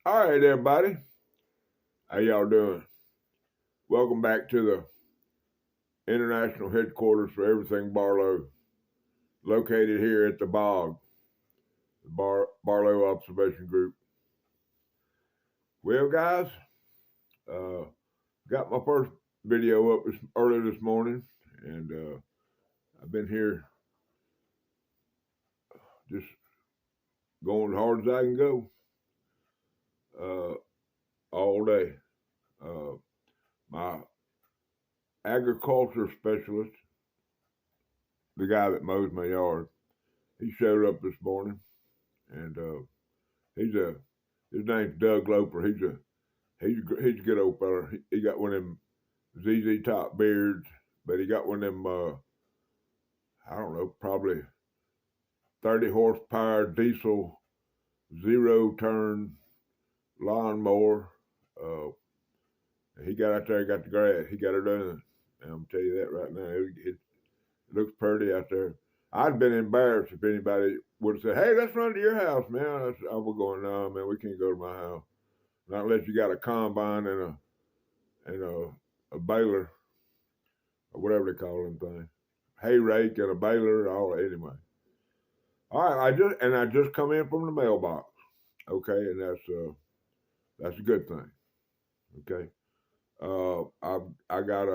All right, everybody. How y'all doing? Welcome back to the international headquarters for everything Barlow, located here at the Bog, the Barlow Observation Group. Well, guys, uh, got my first video up early this morning, and I've been here just going as hard as I can go uh, all day. Uh, my agriculture specialist, the guy that mows my yard, he showed up this morning, and he's a his name's Doug Loper. He's a good old fella. He got one of them ZZ Top beards, but he got one of them I don't know, probably 30 horsepower diesel 0-turn lawnmower. Uh, he got out there, and got the grass. He got her done. And I'm tell you that right now. It looks pretty out there. I'd been embarrassed if anybody would have said, "Hey, let's run to your house, man." I was going, "No, man, we can't go to my house. Not unless you got a combine and a baler or whatever they call them things, hay rake and a baler, all anyway." All right, I just come in from the mailbox. Okay, and that's a good thing. Okay, I got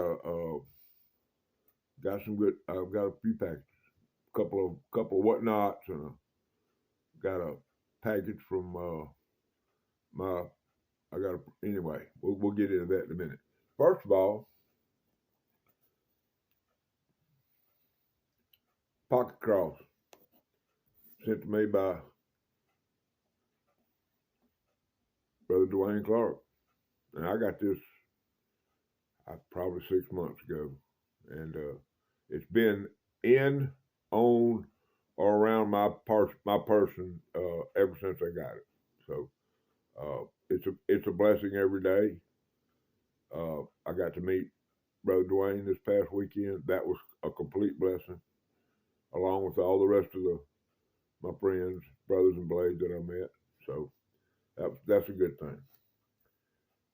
got some good. I've got a few packages, couple of whatnots, and got a package from my. I got anyway. We'll get into that in a minute. First of all, pocket cross sent to me by Brother Dwayne Clark, and I got this probably 6 months ago, and it's been in, on, or around my person ever since I got it. So it's a blessing every day. I got to meet Brother Dwayne this past weekend. That was a complete blessing, along with all the rest of my friends, brothers and blades that I met. So that's a good thing.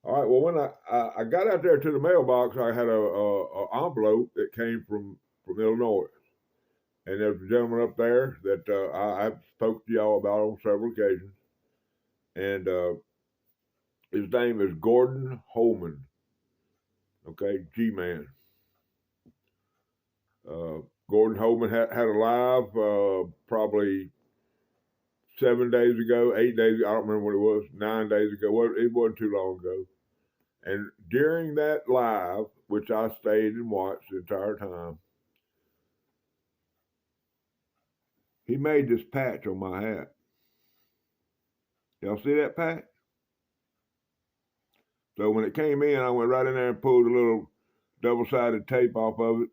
All right. Well, when I got out there to the mailbox, I had a envelope that came from Illinois, and there's a gentleman up there that I've spoke to y'all about on several occasions, and his name is Gordon Holman. Okay, G-Man. Gordon Holman had a live probably 7 days ago, 8 days. I don't remember what it was. 9 days ago. It wasn't too long ago. And during that live, which I stayed and watched the entire time, he made this patch on my hat. Y'all see that patch? So when it came in, I went right in there and pulled a little double-sided tape off of it,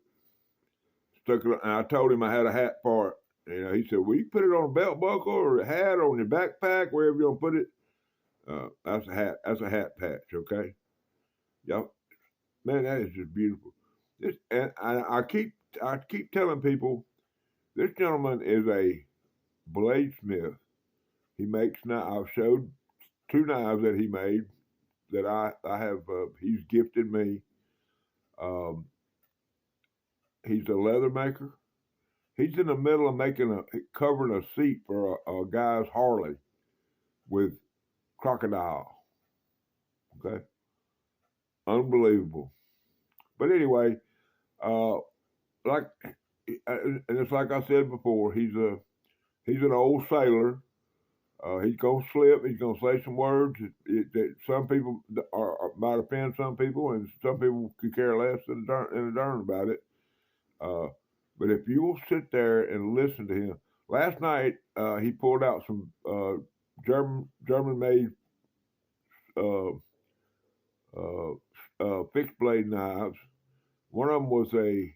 stuck it, and I told him I had a hat for it. He said, "Well, you put it on a belt buckle or a hat or on your backpack, wherever you're gonna put it." That's a hat. That's a hat patch. Okay, y'all, man, that is just beautiful. And I keep telling people, this gentleman is a bladesmith. He makes knives. I've showed 2 knives that he made that I have. He's gifted me. Um, he's a leather maker. He's in the middle of covering a seat for a guy's Harley with crocodile. Okay, unbelievable. But anyway, like, and it's like I said before, he's an old sailor. He's gonna slip. He's gonna say some words that some people might offend some people, and some people could care less than a darn about it. Uh, but if you will sit there and listen to him, last night he pulled out some German made uh, fixed blade knives. One of them was I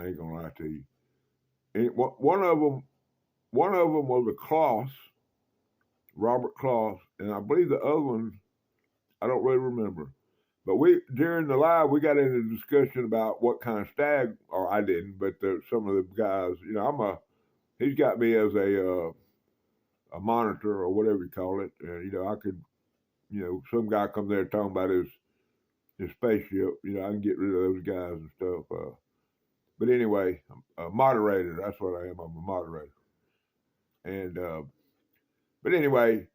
ain't gonna lie to you. One of them was a Kloss, Robert Kloss, and I believe the other one, I don't really remember. But during the live, we got into a discussion about what kind of stag, or I didn't, but some of the guys, he's got me as a a monitor or whatever you call it. And, I could, some guy comes there talking about his spaceship. I can get rid of those guys and stuff. But anyway, I'm a moderator. That's what I am. I'm a moderator. And but anyway,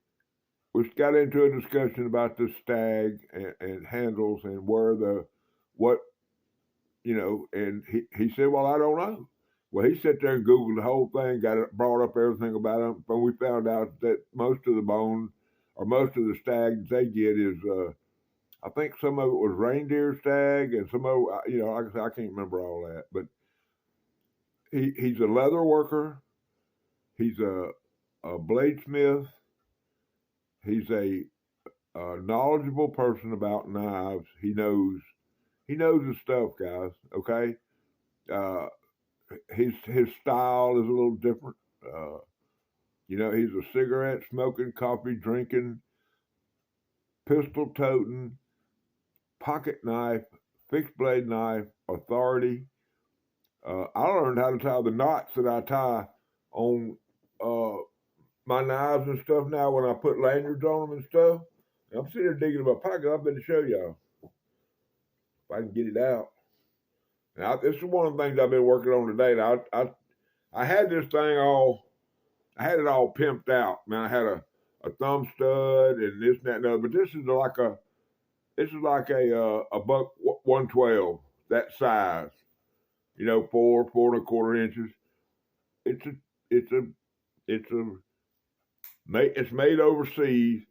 we got into a discussion about the stag and handles and what, and he said, well, I don't know. Well, he sat there and Googled the whole thing, brought up everything about it, but we found out that most of the bone or most of the stags they get is, I think some of it was reindeer stag and some of it, like I said, I can't remember all that, but he's a leather worker. He's a bladesmith. He's a knowledgeable person about knives. He knows his stuff, guys. Okay, his style is a little different. He's a cigarette smoking, coffee drinking, pistol toting, pocket knife, fixed blade knife authority. I learned how to tie the knots that I tie on my knives and stuff now when I put lanyards on them and stuff. And I'm sitting there digging in my pocket. I've been to show y'all if I can get it out. Now, this is one of the things I've been working on today. Now, I had this thing I had it all pimped out. Man, I had a thumb stud and this and that and other. But this is like a buck 112, that size. 4.25 inches. It's made overseas,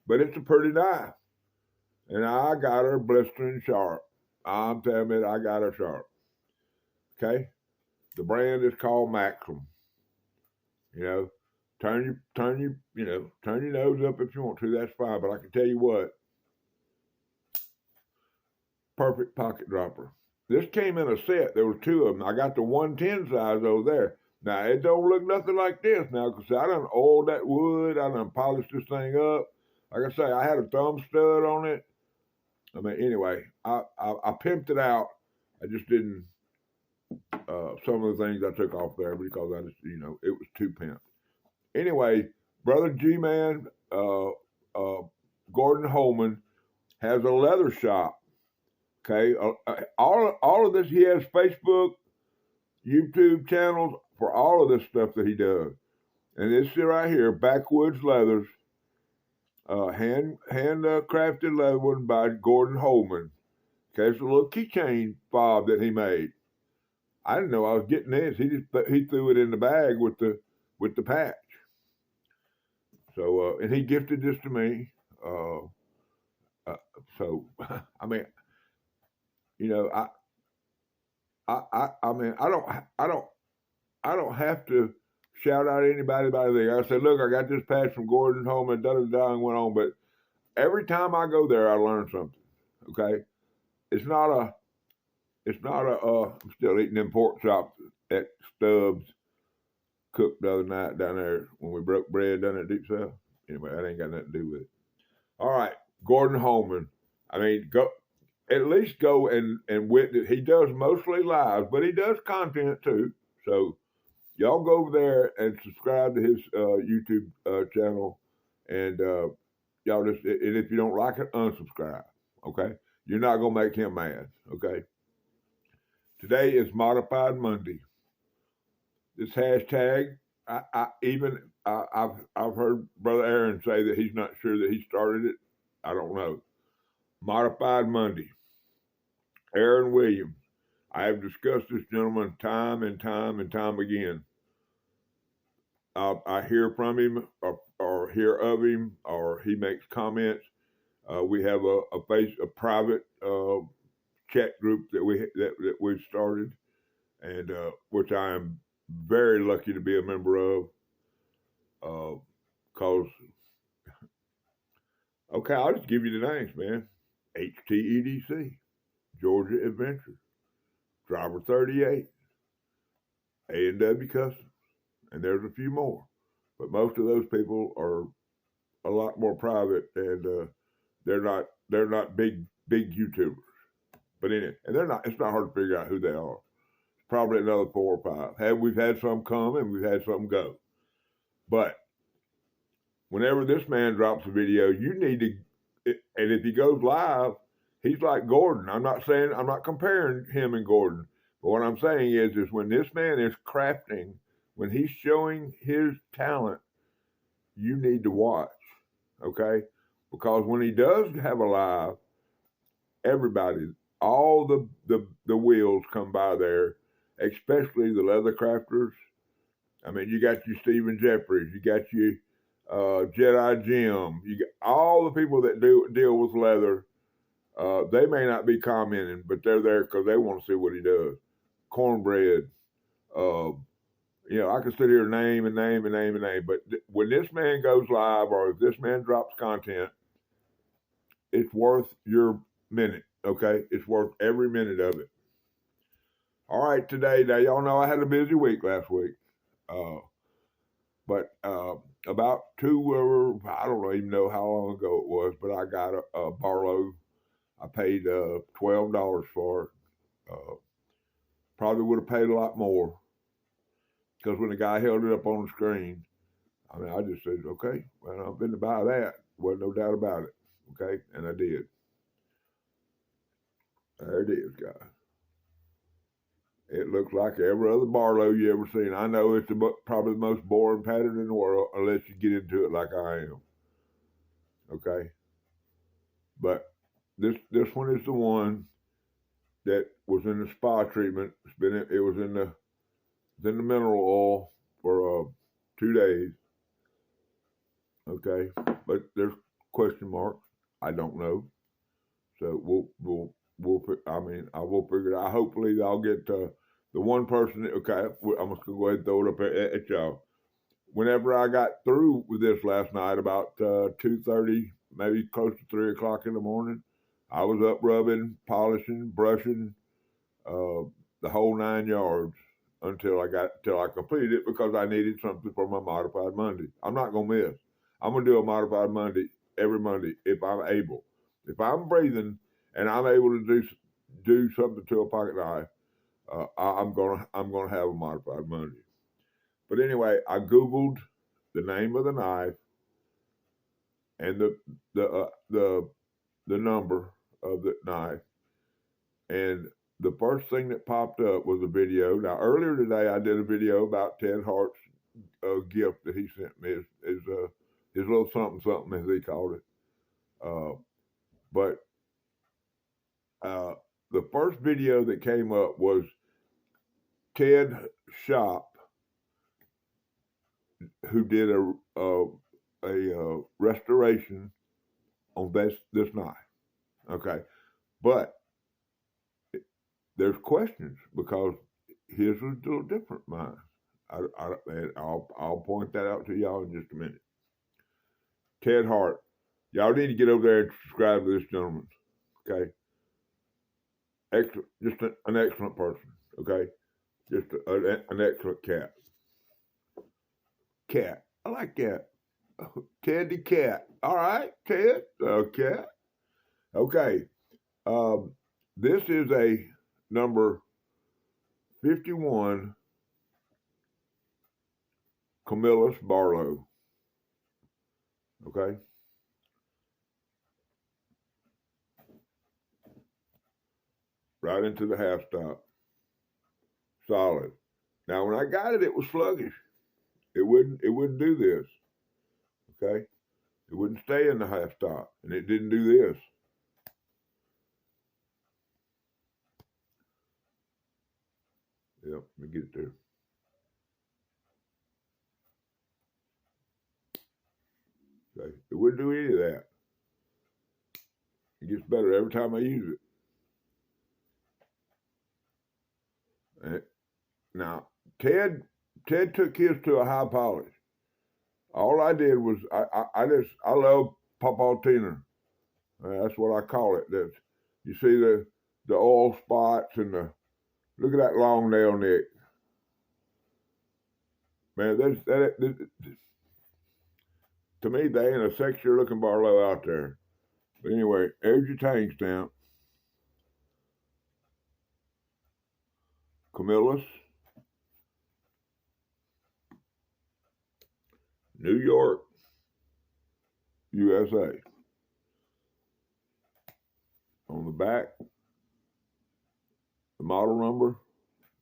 but it's a pretty knife. And I got her blistering sharp. I'm telling you, I got her sharp. Okay? The brand is called Maxim. Turn your nose up if you want to, that's fine. But I can tell you what, perfect pocket dropper. This came in a set. There was two of them. I got the 110 size over there. Now, it don't look nothing like this now because I done oiled that wood. I done polished this thing up. Like I say, I had a thumb stud on it. I mean, anyway, I pimped it out. I just didn't, some of the things I took off there because I just, it was too pimped. Anyway, Brother G-Man, Gordon Holman, has a leather shop. Okay, all of this, he has Facebook, YouTube channels for all of this stuff that he does. And this right here, Backwoods Leathers, hand crafted leather one by Gordon Holman. Okay, it's a little keychain fob that he made. I didn't know I was getting this. He threw it in the bag with the patch. So and he gifted this to me. So I mean, I mean, I don't have to shout out anybody about anything. I said, look, I got this patch from Gordon Holman, and went on. But every time I go there, I learn something. Okay, it's not a. I'm still eating them pork chops at Stubbs cooked the other night down there when we broke bread down at Deep South. Anyway, that ain't got nothing to do with it. All right, Gordon Holman. I mean, at least go and witness. He does mostly live, but he does content too. So y'all go over there and subscribe to his YouTube channel, and y'all just, and if you don't like it, unsubscribe. Okay, you're not gonna make him mad. Okay. Today is Modified Monday. This hashtag, I've heard Brother Aaron say that he's not sure that he started it. I don't know. Modified Monday. Aaron Williams. I have discussed this gentleman time and time and time again. I hear from him or hear of him, or he makes comments. We have a private chat group that we've started, and which I am very lucky to be a member of. Cause okay, I'll just give you the names, man. HTEDC, Georgia Adventure, Driver 38, A&W Customs, and there's a few more, but most of those people are a lot more private, and they're not big YouTubers. But anyway, and it's not hard to figure out who they are. It's probably another 4 or 5. We've had some come and we've had some go. But whenever this man drops a video, you need to, and if he goes live, he's like Gordon. I'm not comparing him and Gordon, but what I'm saying is when this man is crafting, when he's showing his talent, you need to watch, okay? Because when he does have a live, everybody, all the wheels come by there, especially the leather crafters. I mean, you got your Stephen Jeffries, you got your Jedi Jim, you got all the people that deal with leather. They may not be commenting, but they're there because they want to see what he does. Cornbread, I can sit here name and name and name and name, but when this man goes live or if this man drops content, it's worth your minute, okay? It's worth every minute of it. All right, now y'all know I had a busy week last week. But about I don't even know how long ago it was, but I got a Barlow. I paid $12 for it. Probably would have paid a lot more because when the guy held it up on the screen, I mean, I just said, okay, well, I've been to buy that. Wasn't no doubt about it. Okay, and I did. There it is, guys. It looks like every other Barlow you ever seen. I know it's probably the most boring pattern in the world unless you get into it like I am. Okay, but this one is the one that was in the spa treatment. It was in the mineral oil for 2 days. Okay, but there's question marks. I don't know. So I will figure it out. Hopefully I'll get the one person. Okay, I'm just gonna go ahead and throw it up at y'all. Whenever I got through with this last night, about 2:30, maybe close to 3 o'clock in the morning, I was up rubbing, polishing, brushing, the whole 9 yards until I completed it because I needed something for my Modified Monday. I'm not gonna miss. I'm gonna do a Modified Monday every Monday if I'm able. If I'm breathing and I'm able to do something to a pocket knife, I'm gonna have a Modified Monday. But anyway, I Googled the name of the knife and the number of the knife, and the first thing that popped up was a video. Now, earlier today, I did a video about Ted Hart's gift that he sent me, his little something something as he called it. But the first video that came up was Ted Shop, who did a restoration on this knife. Okay, but there's questions because his was a little different mine. I'll point that out to y'all in just a minute. Ted Hart, y'all need to get over there and subscribe to this gentleman. Okay, excellent, just an excellent person. Okay, just an excellent cat. Cat, I like cat. Ted the cat. All right, Ted, cat. Okay, this is a number 51 Camillus Barlow. Okay. Right into the half stop. Solid. Now when I got it, it was sluggish. It wouldn't do this. Okay. It wouldn't stay in the half stop, and it didn't do this. Yep, let me get it there. Okay. It wouldn't do any of that. It gets better every time I use it. And now, Ted took his to a high polish. All I did was I love Papatina. That's what I call it. That's, you see the oil spots and look at that long nail neck. Man, to me, they ain't a sexier looking Barlow out there. But anyway, there's your tang stamp. Camillus, New York, USA. On the back, the model number,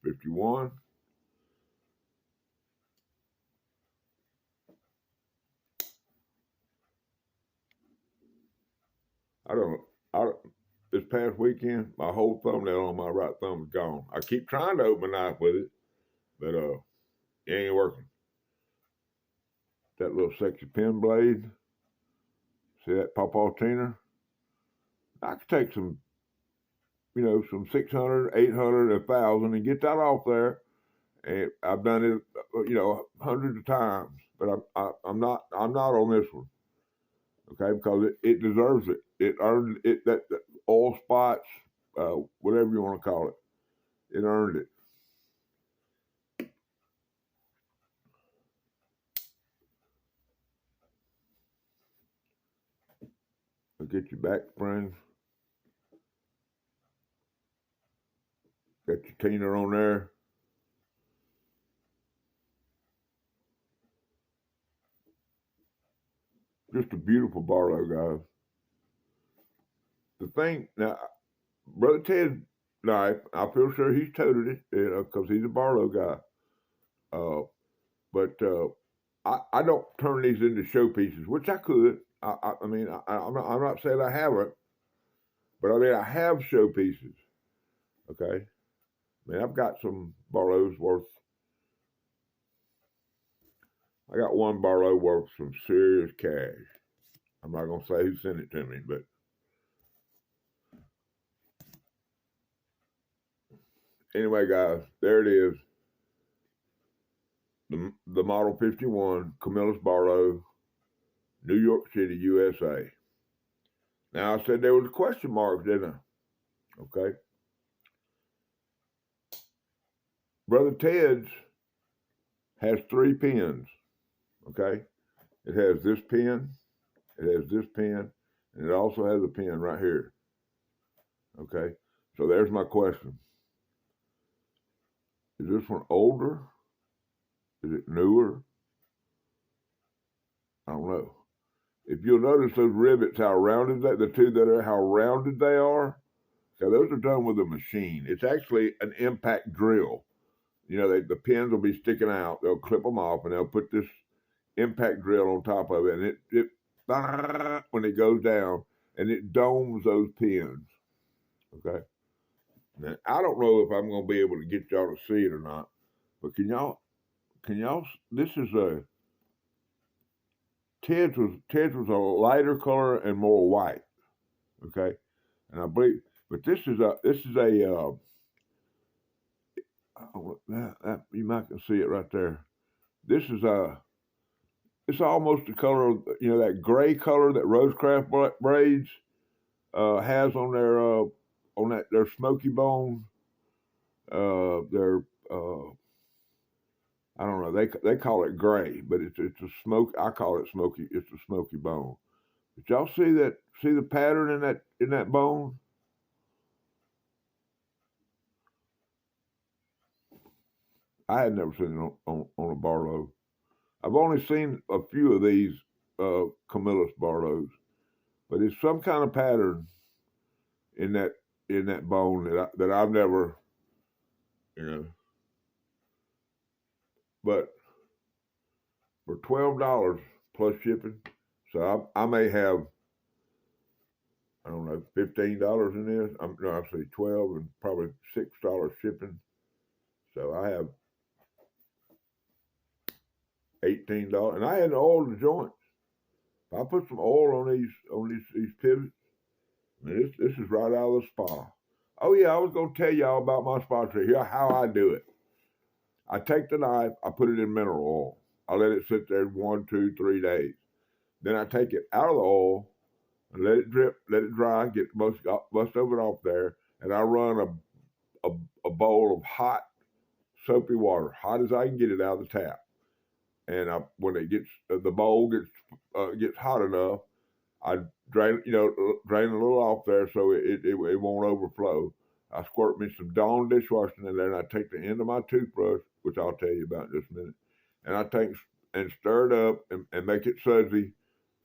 51. This past weekend, my whole thumbnail on my right thumb is gone. I keep trying to open a knife with it, but it ain't working. That little sexy pen blade. See that pawpaw tiner? I could take some, some 600, 800, 1,000 and get that off there. And I've done it, hundreds of times, but I'm not on this one. Okay, because it deserves it. It earned it, that oil spots, whatever you want to call it. It earned it. I'll get your back springs. Got your tiner on there. Just a beautiful Barlow, guys. The thing, now, Brother Ted's knife, I feel sure he's toted it, because he's a Barlow guy. But I don't turn these into showpieces, which I could. I'm not saying I haven't, but I have showpieces. Okay, I've got some Barlows worth. I got one Barlow worth some serious cash. I'm not gonna say who sent it to me, but anyway, guys, there it is. The Model 51 Camillus Barlow, New York City, USA. Now, I said there was a question mark, didn't I? Okay. Brother Ted's has 3 pins. Okay. It has this pin, it has this pin, and it also has a pin right here. Okay. So there's my question. Is this one older? Is it newer? I don't know. If you'll notice those rivets, how rounded the two that are, how rounded they are. So those are done with a machine. It's actually an impact drill. The pins will be sticking out. They'll clip them off, and they'll put this impact drill on top of it, and it when it goes down, and it domes those pins. Okay. Now, I don't know if I'm going to be able to get y'all to see it or not, but can y'all? This is Ted's was a lighter color and more white. Okay, and I believe, but this is a you might can see it right there. This is it's almost the color of, that gray color that Rosecraft braids has on their smoky bone. I don't know. They call it gray, but it's a smoke. I call it smoky. It's a smoky bone. But y'all see that? See the pattern in that bone? I had never seen it on a Barlow. I've only seen a few of these Camillus Barlows, but it's some kind of pattern in that bone that I've never, But for $12 plus shipping, so I may have, I don't know, $15 in this. I say 12 and probably $6 shipping. So I have $18, and I had to oil the joints. If I put some oil on these pivots, this is right out of the spa. Oh yeah, I was gonna tell y'all about my sponsor here, how I do it. I take the knife, I put it in mineral oil. I let it sit there 1, 2, 3 days. Then I take it out of the oil and let it drip, let it dry, get most of it off there, and I run a bowl of hot soapy water, hot as I can get it out of the tap. And when it gets the bowl gets hot enough, I drain a little off there so it won't overflow. I squirt me some Dawn dishwashing in there, and I take the end of my toothbrush, which I'll tell you about in just a minute, and I take and stir it up and make it sudsy,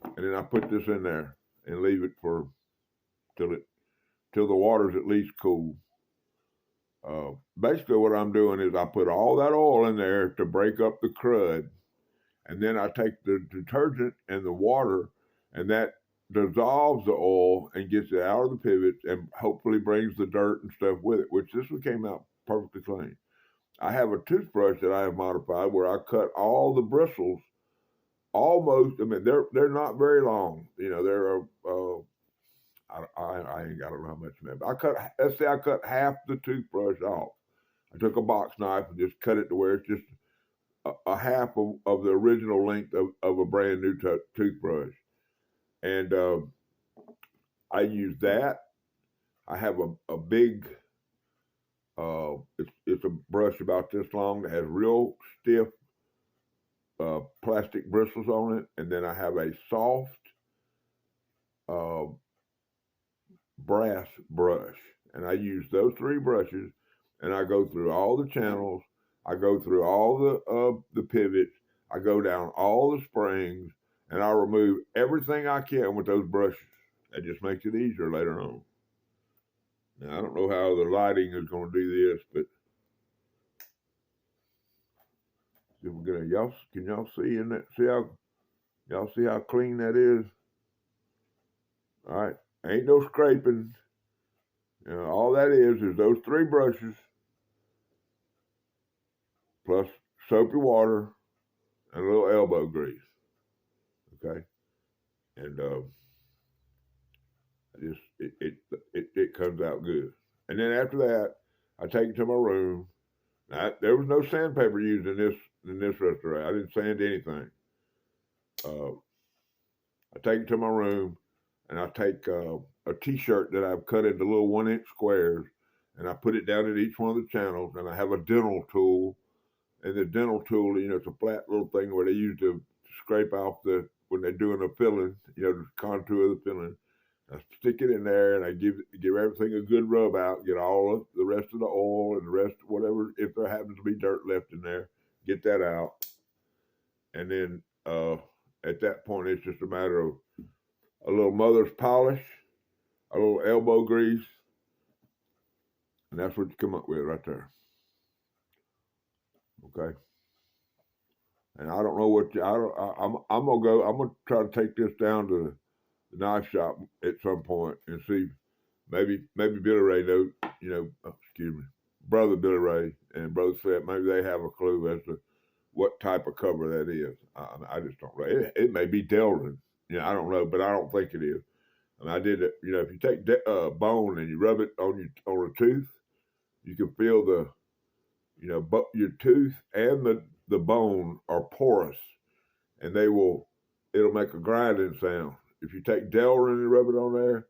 and then I put this in there and leave it for till the water's at least cool. Basically, what I'm doing is I put all that oil in there to break up the crud, and then I take the detergent and the water, and that dissolves the oil and gets it out of the pivots, and hopefully brings the dirt and stuff with it. Which this one came out perfectly clean. I have a toothbrush that I have modified where I cut all the bristles almost. I mean, they're not very long. You know, they're I ain't got to know how much, man. Let's say I cut half the toothbrush off. I took a box knife and just cut it to where it's just a half of the original length of a brand new toothbrush. And I use that. I have a big, it's a brush about this long that has real stiff plastic bristles on it. And then I have a soft brass brush. And I use those three brushes, and I go through all the channels. I go through all the pivots. I go down all the springs, and I remove everything I can with those brushes. That just makes it easier later on. Now, I don't know how the lighting is going to do this, but if we're gonna, can y'all see in that? Y'all see how clean that is? All right, ain't no scraping. You know, all that is those three brushes plus soapy water and a little elbow grease. Okay, and it comes out good. And then after that, I take it to my room. Now, there was no sandpaper used in this restaurant. I didn't sand anything. I take it to my room, and I take a T-shirt that I've cut into little 1-inch squares, and I put it down at each one of the channels. And I have a dental tool, and the dental tool, you know, it's a flat little thing where they use to scrape off when they're doing the filling, you know, the contour of the filling. I stick it in there, and I give everything a good rub out, get all of the rest of the oil and the rest of whatever, if there happens to be dirt left in there, get that out. And then at that point, it's just a matter of a little mother's polish, a little elbow grease, and that's what you come up with right there. Okay. And I don't know what I'm gonna try to take this down to the knife shop at some point and see. Maybe Billy Ray knows, you know, Brother Billy Ray and Brother Seth, maybe they have a clue as to what type of cover that is. I just don't know. It may be Delrin. You know, I don't know, but I don't think it is. And I did it, you know, if you take bone and you rub it on a tooth, you can feel your tooth and the bone are porous, and it'll make a grinding sound. If you take Delrin and rub it on there,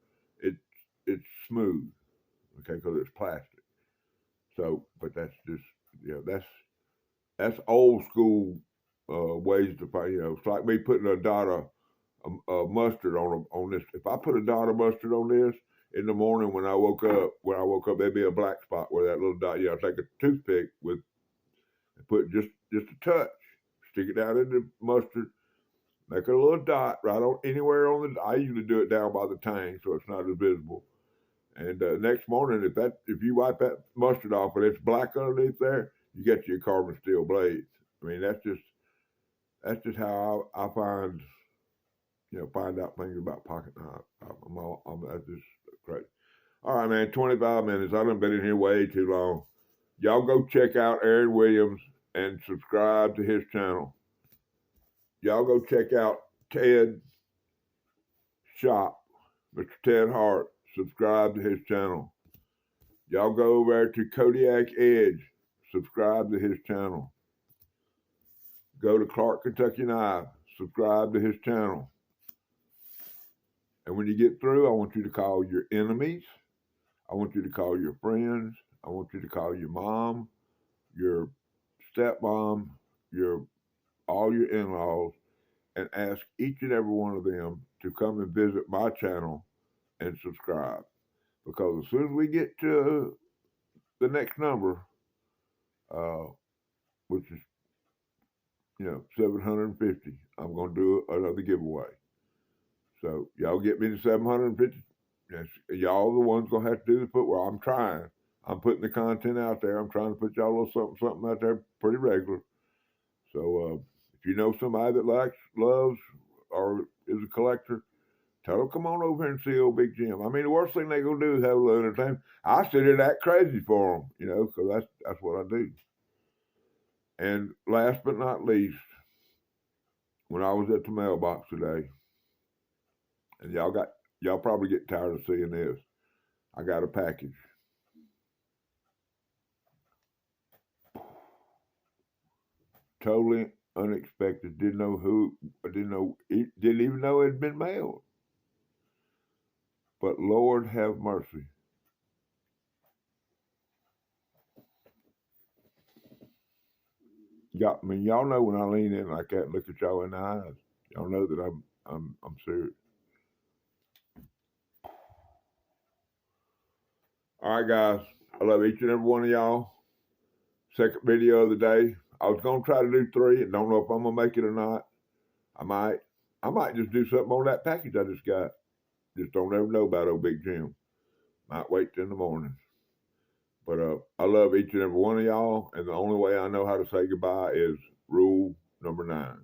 it's smooth, okay, because it's plastic. So, but that's just, you know, that's old school ways to find. You know, it's like me putting a dot of mustard on this. If I put a dot of mustard on this in the morning when I woke up, there'd be a black spot where that little dot. You know, I take a toothpick and put just a touch, stick it down in the mustard, make a little dot right on anywhere on the. I usually do it down by the tang so it's not as visible. And next morning, if you wipe that mustard off and it's black underneath there, you get your carbon steel blades. I mean, that's just how I find out things about pocket knives. That's just great. All right, man, 25 minutes. I done been in here way too long. Y'all go check out Aaron Williams and subscribe to his channel. Y'all go check out Ted Shop, Mr. Ted Hart. Subscribe to his channel. Y'all go over to Kodiak Edge. Subscribe to his channel. Go to Clark Kentucky Knife. Subscribe to his channel. And when you get through, I want you to call your enemies. I want you to call your friends. I want you to call your mom, your stepmom, all your in-laws, and ask each and every one of them to come and visit my channel and subscribe. Because as soon as we get to the next number, which is 750, I'm going to do another giveaway. So y'all get me to 750. Yes, y'all the ones gonna have to do the footwear. I'm trying. I'm putting the content out there. I'm trying to put y'all a little something out there pretty regular. So if you know somebody that loves, or is a collector, tell them come on over here and see old Big Jim. I mean, the worst thing they gonna do is have a little entertainment. I sit here and act crazy for them, because that's what I do. And last but not least, when I was at the mailbox today, and y'all probably get tired of seeing this, I got a package. Totally unexpected. Didn't even know it had been mailed. But Lord have mercy. Y'all know when I lean in like that and look at y'all in the eyes, y'all know that I'm serious. All right, guys. I love each and every one of y'all. Second video of the day. I was gonna try to do 3 and don't know if I'm gonna make it or not. I might just do something on that package I just got. Just don't ever know about old Big Jim. Might wait till in the morning. But I love each and every one of y'all, and the only way I know how to say goodbye is rule number 9.